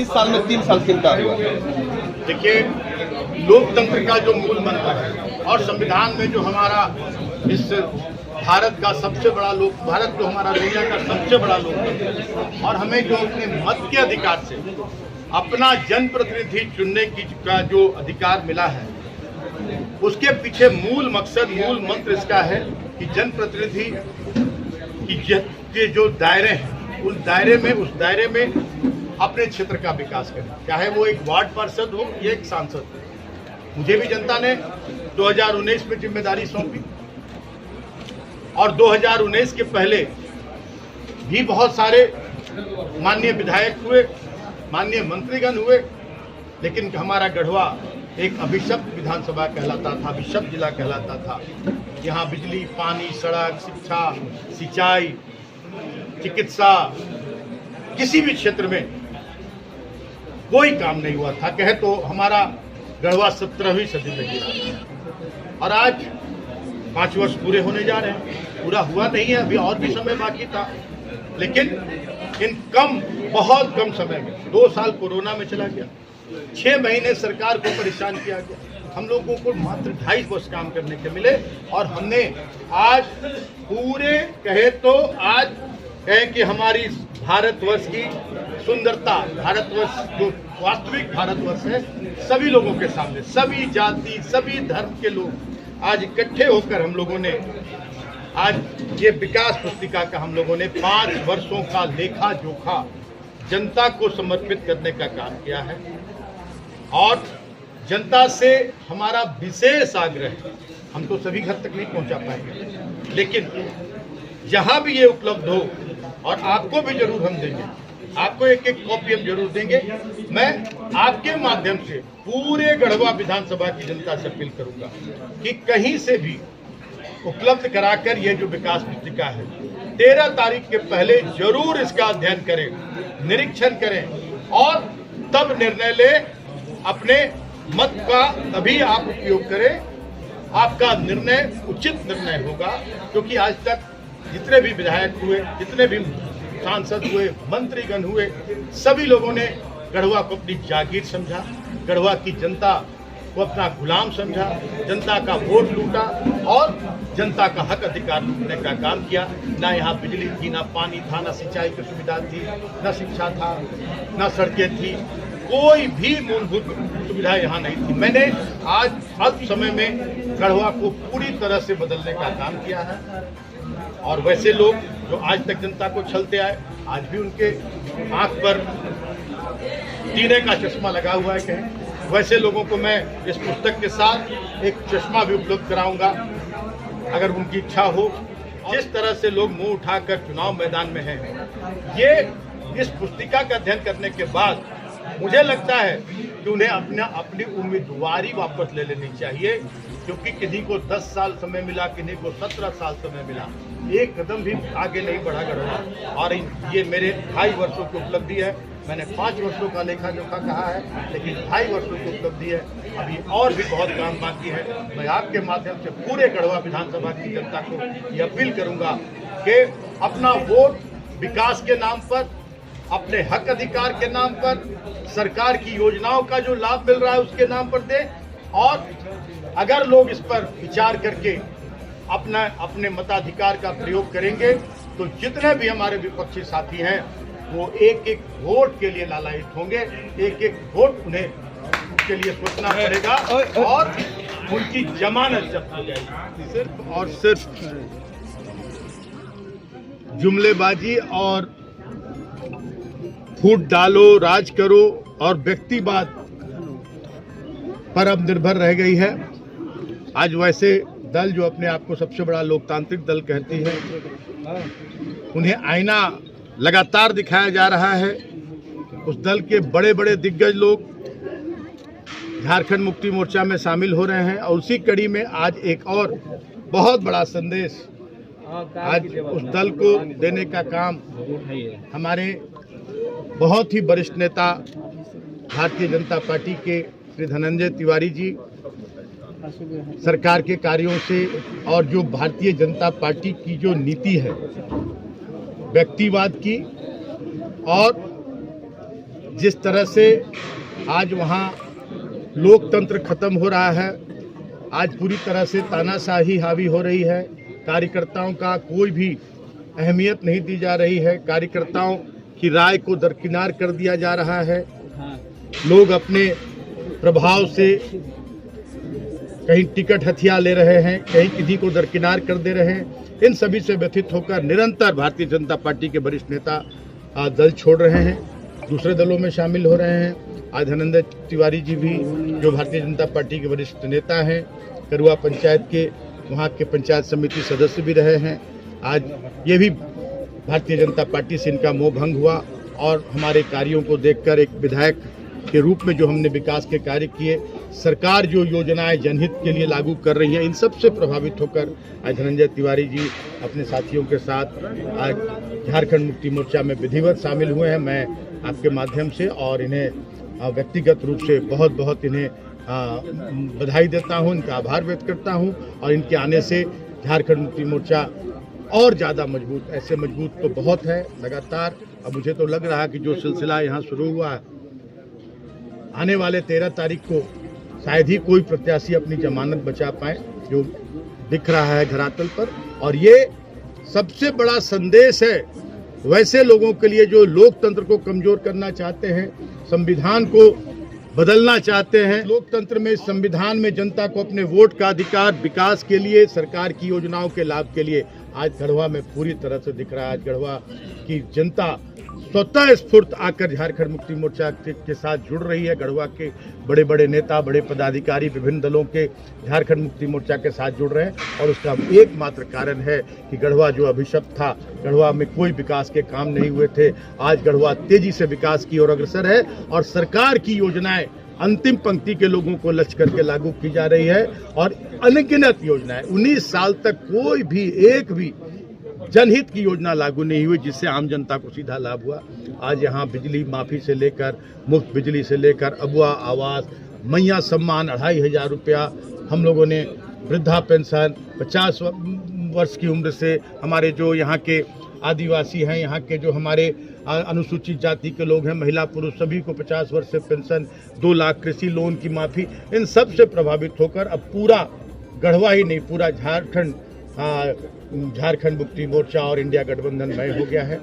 30 साल में 3 साल चिंता हुआ। देखिए, लोकतंत्र का जो मूल मंत्र है और संविधान में जो हमारा इस भारत का सबसे बड़ा भारत जो हमारा दुनिया का सबसे बड़ा लोकतंत्र है और हमें जो अपने मत के अधिकार से अपना जनप्रतिनिधि चुनने का जो अधिकार मिला है, उसके पीछे मूल मकसद, मूल मंत्र इसका है कि जनप्रतिनिधि के जो दायरे हैं, उस दायरे में अपने क्षेत्र का विकास करें, चाहे वो एक वार्ड पार्षद हो या एक सांसद हो। मुझे भी जनता ने 2019 में जिम्मेदारी सौंपी और 2019 के पहले भी बहुत सारे माननीय विधायक हुए, माननीय मंत्रीगण हुए, लेकिन हमारा गढ़वा एक अभिशप्त विधानसभा कहलाता था, अभिशप्त जिला कहलाता था। यहाँ बिजली, पानी, सड़क, शिक्षा, सिंचाई, चिकित्सा, किसी भी क्षेत्र में कोई काम नहीं हुआ था। कहे तो हमारा गढ़वा 17वीं सदी में गिरा और आज 5 वर्ष पूरे होने जा रहे हैं। पूरा हुआ नहीं है, अभी और भी समय बाकी था, लेकिन इन बहुत कम समय में 2 साल कोरोना में चला गया, 6 महीने सरकार को परेशान किया गया। हम लोगों को मात्र 2.5 वर्ष काम करने के मिले और हमने आज पूरे कहें कि हमारी भारतवर्ष की सुंदरता, भारतवर्ष जो वास्तविक भारतवर्ष है, सभी लोगों के सामने, सभी जाति, सभी धर्म के लोग आज इकट्ठे होकर हम लोगों ने आज ये विकास पुस्तिका का हम लोगों ने 5 वर्षों का लेखा जोखा जनता को समर्पित करने का काम किया है। और जनता से हमारा विशेष आग्रह है, हम तो सभी घर तक नहीं पहुंचा पाएंगे, लेकिन जहां भी ये उपलब्ध हो, और आपको भी जरूर हम देंगे, आपको एक कॉपी हम जरूर देंगे। मैं आपके माध्यम से पूरे गढ़वा विधानसभा की जनता से अपील करूंगा कि कहीं से भी उपलब्ध कराकर ये जो विकास पुस्तिका है 13 तारीख के पहले जरूर इसका अध्ययन करें, निरीक्षण करें और तब निर्णय लें। अपने मत का तभी आप उपयोग करें, आपका निर्णय उचित निर्णय होगा, क्योंकि आज तक जितने भी विधायक हुए, जितने भी सांसद हुए, मंत्रीगण हुए, सभी लोगों ने गढ़वा को अपनी जागीर समझा, गढ़वा की जनता को अपना गुलाम समझा, जनता का वोट लूटा और जनता का हक अधिकार लूटने का काम किया। ना यहाँ बिजली थी, ना पानी था, ना सिंचाई की सुविधा थी, ना शिक्षा था, ना सड़कें थी, कोई भी मूलभूत सुविधा यहाँ नहीं थी। मैंने आज अल्प समय में गढ़वा को पूरी तरह से बदलने का काम किया है। और वैसे लोग जो आज तक जनता को छलते आए, आज भी उनके आंख पर टीने का चश्मा लगा हुआ है, कहें वैसे लोगों को मैं इस पुस्तक के साथ एक चश्मा भी उपलब्ध कराऊंगा, अगर उनकी इच्छा हो। जिस तरह से लोग मुंह उठाकर चुनाव मैदान में हैं, ये इस पुस्तिका का अध्ययन करने के बाद मुझे लगता है कि उन्हें अपनी उम्मीदवारी वापस ले लेनी चाहिए, क्योंकि किसी को 10 साल समय मिला, किसी को 17 साल समय मिला, एक कदम भी आगे नहीं बढ़ा गढ़वा। और ये मेरे 2.5 वर्षों की उपलब्धि है। मैंने 5 वर्षों का लेखा जोखा कहा है, लेकिन 2.5 वर्षों की उपलब्धि है। अभी और भी बहुत काम बाकी है। मैं आपके माध्यम से पूरे गढ़वा विधानसभा की जनता को ये अपील करूंगा कि अपना वोट विकास के नाम पर, अपने हक अधिकार के नाम पर, सरकार की योजनाओं का जो लाभ मिल रहा है उसके नाम पर दें। और अगर लोग इस पर विचार करके अपने मताधिकार का प्रयोग करेंगे, तो जितने भी हमारे विपक्षी साथी हैं वो एक वोट के लिए लालायित होंगे, एक वोट उन्हें के लिए सोचना पड़ेगा और उनकी जमानत जब्त हो जाएगी। सिर्फ और सिर्फ जुमलेबाजी और फूट डालो, राज करो और व्यक्तिवाद पर अब निर्भर रह गई है। आज वैसे दल जो अपने आप को सबसे बड़ा लोकतांत्रिक दल कहती है, उन्हें आईना लगातार दिखाया जा रहा है। उस दल के बड़े बड़े दिग्गज लोग झारखंड मुक्ति मोर्चा में शामिल हो रहे हैं और उसी कड़ी में आज एक और बहुत बड़ा संदेश आज उस दल को देने का काम हमारे बहुत ही वरिष्ठ नेता भारतीय जनता पार्टी के श्री धनंजय तिवारी जी सरकार के कार्यों से और जो भारतीय जनता पार्टी की जो नीति है व्यक्तिवाद की और जिस तरह से आज वहाँ लोकतंत्र खत्म हो रहा है, आज पूरी तरह से तानाशाही हावी हो रही है, कार्यकर्ताओं का कोई भी अहमियत नहीं दी जा रही है, कार्यकर्ताओं की राय को दरकिनार कर दिया जा रहा है, लोग अपने प्रभाव से कहीं टिकट हथिया ले रहे हैं, कहीं किसी को दरकिनार कर दे रहे हैं। इन सभी से व्यथित होकर निरंतर भारतीय जनता पार्टी के वरिष्ठ नेता दल छोड़ रहे हैं, दूसरे दलों में शामिल हो रहे हैं। आज धनंजय तिवारी जी भी, जो भारतीय जनता पार्टी के वरिष्ठ नेता हैं, करुआ पंचायत के वहाँ के पंचायत समिति सदस्य भी रहे हैं, आज ये भी भारतीय जनता पार्टी से इनका मोह भंग हुआ और हमारे कार्यों को देखकर एक विधायक के रूप में जो हमने विकास के कार्य किए, सरकार जो योजनाएं जनहित के लिए लागू कर रही है, इन सब से प्रभावित होकर आज धनंजय तिवारी जी अपने साथियों के साथ आज झारखंड मुक्ति मोर्चा में विधिवत शामिल हुए हैं। मैं आपके माध्यम से और इन्हें व्यक्तिगत रूप से बहुत बहुत इन्हें बधाई देता हूं, इनका आभार व्यक्त करता हूं और इनके आने से झारखंड मुक्ति मोर्चा और ज़्यादा मजबूत, ऐसे मजबूत तो बहुत है लगातार। अब मुझे तो लग रहा है कि जो सिलसिला यहाँ शुरू हुआ है, आने वाले 13 तारीख को शायद ही कोई प्रत्याशी अपनी जमानत बचा पाए, जो दिख रहा है धरातल पर। और ये सबसे बड़ा संदेश है वैसे लोगों के लिए जो लोकतंत्र को कमजोर करना चाहते हैं, संविधान को बदलना चाहते हैं। लोकतंत्र में, संविधान में जनता को अपने वोट का अधिकार विकास के लिए, सरकार की योजनाओं के लाभ के लिए आज गढ़वा में पूरी तरह से दिख रहा है। आज गढ़वा की जनता स्वतः स्फूर्त आकर झारखंड मुक्ति मोर्चा के साथ जुड़ रही है। गढ़वा के बड़े बड़े नेता, बड़े पदाधिकारी विभिन्न दलों के झारखंड मुक्ति मोर्चा के साथ जुड़ रहे हैं और उसका एकमात्र कारण है कि गढ़वा जो अभिशप्त था, गढ़वा में कोई विकास के काम नहीं हुए थे, आज गढ़वा तेजी से विकास की ओर अग्रसर है और सरकार की योजनाएं अंतिम पंक्ति के लोगों को लक्ष्य करके लागू की जा रही है और अनगिनत योजनाएं। 19 साल तक कोई भी एक भी जनहित की योजना लागू नहीं हुई जिससे आम जनता को सीधा लाभ हुआ। आज यहाँ बिजली माफी से लेकर, मुफ्त बिजली से लेकर, अबुआ आवास, मैया सम्मान 2500 रुपया, हम लोगों ने वृद्धा पेंशन 50 वर्ष की उम्र से, हमारे जो यहाँ के आदिवासी हैं, यहाँ के जो हमारे अनुसूचित जाति के लोग हैं, महिला पुरुष सभी को 50 वर्ष से पेंशन, 2 लाख कृषि लोन की माफ़ी, इन सब से प्रभावित होकर अब पूरा गढ़वा ही नहीं, पूरा झारखंड मुक्ति मोर्चा और इंडिया गठबंधन मय हो गया है।